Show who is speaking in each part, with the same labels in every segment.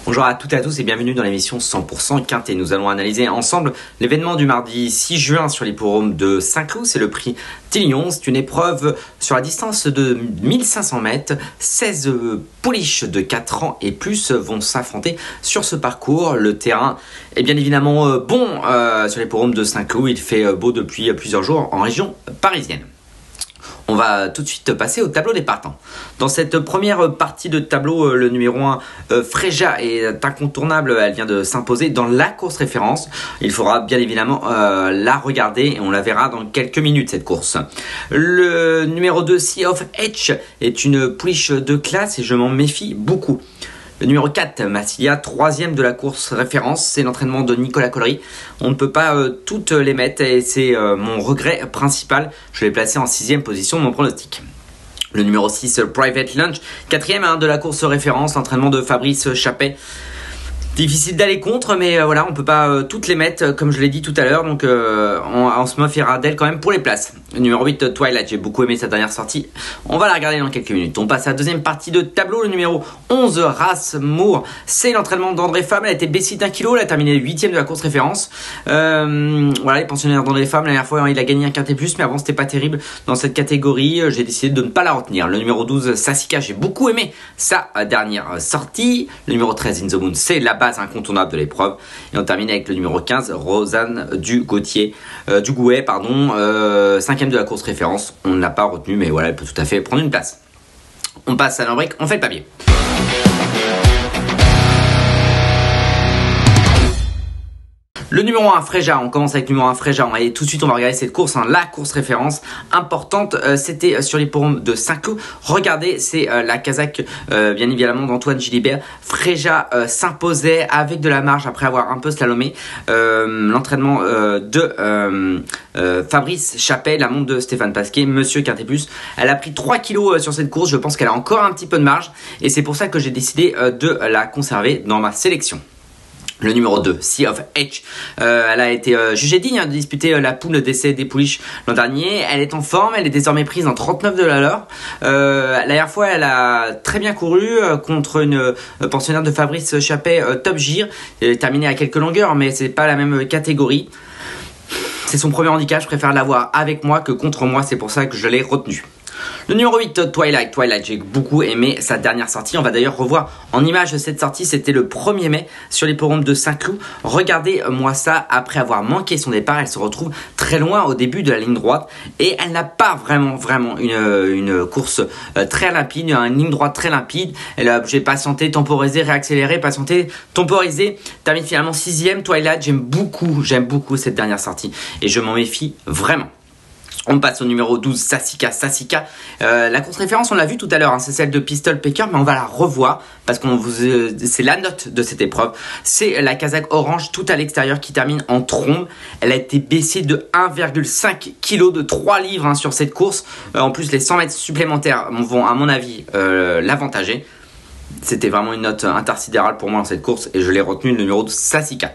Speaker 1: Bonjour à toutes et à tous et bienvenue dans l'émission 100% Quintet. Nous allons analyser ensemble l'événement du mardi 6 juin sur l'hippodrome de Saint-Cloud. C'est le prix Tilion. C'est une épreuve sur la distance de 1500 mètres. 16 pouliches de 4 ans et plus vont s'affronter sur ce parcours. Le terrain est bien évidemment bon sur l'hippodrome de Saint-Cloud. Il fait beau depuis plusieurs jours en région parisienne. On va tout de suite passer au tableau des partants. Dans cette première partie de tableau, le numéro 1, Freja, est incontournable. Elle vient de s'imposer dans la course référence. Il faudra bien évidemment la regarder et on la verra dans quelques minutes cette course. Le numéro 2, Sea of Edge, est une pouliche de classe et je m'en méfie beaucoup. Le numéro 4, Massilia, 3e de la course référence, c'est l'entraînement de Nicolas Collery. On ne peut pas toutes les mettre et c'est mon regret principal. Je l'ai placé en 6e position de mon pronostic. Le numéro 6, Private Lunch, 4e de la course référence, l'entraînement de Fabrice Chappet. Difficile d'aller contre, mais voilà, on peut pas toutes les mettre comme je l'ai dit tout à l'heure, donc on se méfiera d'elle quand même pour les places. Le numéro 8, Twilight, j'ai beaucoup aimé sa dernière sortie, on va la regarder dans quelques minutes. On passe à la deuxième partie de tableau, le numéro 11, Race Moore, c'est l'entraînement d'André Femme. Elle a été baissée d'1 kilo, elle a terminé 8e de la course référence. Voilà, les pensionnaires d'André Femme, la dernière fois il a gagné un quintet plus, mais avant c'était pas terrible dans cette catégorie, j'ai décidé de ne pas la retenir. Le numéro 12, Sassika, j'ai beaucoup aimé sa dernière sortie. Le numéro 13, In The Moon, c'est la base incontournable de l'épreuve. Et on termine avec le numéro 15, Rosanne du Gouet, 5e de la course référence. On ne l'a pas retenu, mais voilà, elle peut tout à fait prendre une place. On passe à la rubrique, on fait le papier. Le numéro 1, Freja, on commence avec le numéro 1, Freja, et tout de suite on va regarder cette course, la course référence importante, c'était sur l'hippodrome de Saint-Cloud. Regardez, c'est la Kazakh, bien évidemment, d'Antoine Gilibert. Freja s'imposait avec de la marge après avoir un peu slalomé. L'entraînement de Fabrice Chappet, la montre de Stéphane Pasquier, Monsieur Quintet Plus. Elle a pris 3 kilos sur cette course, je pense qu'elle a encore un petit peu de marge et c'est pour ça que j'ai décidé de la conserver dans ma sélection. Le numéro 2, Sea of Edge, elle a été jugée digne de disputer la poule d'essai des pouliches l'an dernier. Elle est en forme, elle est désormais prise en 39 de la leur. La dernière fois, elle a très bien couru contre une pensionnaire de Fabrice Chappet, Top Gire. Elle est terminée à quelques longueurs, mais c'est pas la même catégorie. C'est son premier handicap, je préfère l'avoir avec moi que contre moi, c'est pour ça que je l'ai retenu. Le numéro 8, Twilight, j'ai beaucoup aimé sa dernière sortie. On va d'ailleurs revoir en image cette sortie, c'était le 1er mai sur l'hippodrome de Saint-Cloud. Regardez-moi ça, après avoir manqué son départ, elle se retrouve très loin au début de la ligne droite et elle n'a pas vraiment une course très limpide, une ligne droite très limpide. Elle a obligé de patienter, temporiser, réaccélérer, patienter, temporiser, termine finalement 6e. Twilight, j'aime beaucoup cette dernière sortie et je m'en méfie vraiment. On passe au numéro 12, Sassika. La course référence, on l'a vu tout à l'heure, c'est celle de Pistol Pecker, mais on va la revoir parce que c'est la note de cette épreuve. C'est la Kazakh Orange, tout à l'extérieur, qui termine en trombe. Elle a été baissée de 1,5 kg, de 3 livres sur cette course. En plus, les 100 mètres supplémentaires vont, à mon avis, l'avantager. C'était vraiment une note intersidérale pour moi dans cette course et je l'ai retenu, le numéro 12, Sassika.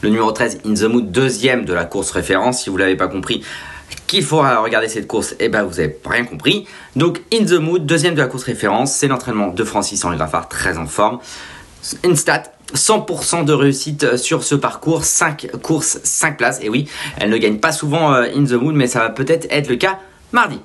Speaker 1: Le numéro 13, In The Mood, 2e de la course référence, si vous ne l'avez pas compris. Qu'il faudra regarder cette course, et ben vous n'avez rien compris. Donc In The Mood, 2e de la course référence, c'est l'entraînement de Francis-Henri Graffard, très en forme. Une stat, 100% de réussite sur ce parcours, 5 courses, 5 places. Et oui, elle ne gagne pas souvent In The Mood, mais ça va peut-être être le cas mardi.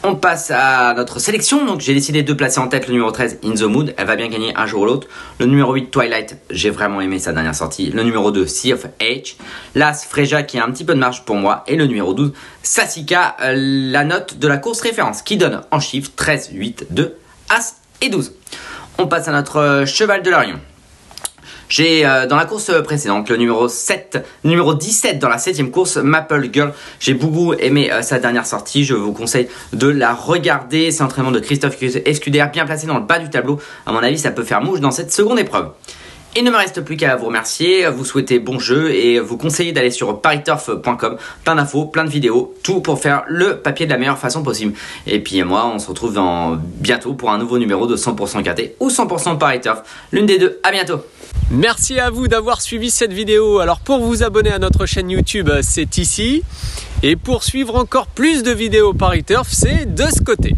Speaker 1: On passe à notre sélection, donc j'ai décidé de placer en tête le numéro 13, In The Mood, elle va bien gagner un jour ou l'autre. Le numéro 8, Twilight, j'ai vraiment aimé sa dernière sortie. Le numéro 2, Sea of Edge. L'As, Freja, qui a un petit peu de marge pour moi. Et le numéro 12, Sassika, la note de la course référence, qui donne en chiffres 13, 8, 2, As et 12. On passe à notre cheval de l'Orient. J'ai dans la course précédente le numéro 17 dans la 7e course, Maple Girl. J'ai beaucoup aimé sa dernière sortie, je vous conseille de la regarder. C'est l'entraînement de Christophe Escuder, bien placé dans le bas du tableau. À mon avis, ça peut faire mouche dans cette seconde épreuve. Il ne me reste plus qu'à vous remercier, vous souhaiter bon jeu et vous conseiller d'aller sur pariturf.com. Plein d'infos, plein de vidéos, tout pour faire le papier de la meilleure façon possible. Et puis moi, on se retrouve bientôt pour un nouveau numéro de 100% Quintet ou 100% Pariturf. L'une des deux, à bientôt.
Speaker 2: Merci à vous d'avoir suivi cette vidéo. Alors pour vous abonner à notre chaîne YouTube, c'est ici. Et pour suivre encore plus de vidéos Pariturf, c'est de ce côté.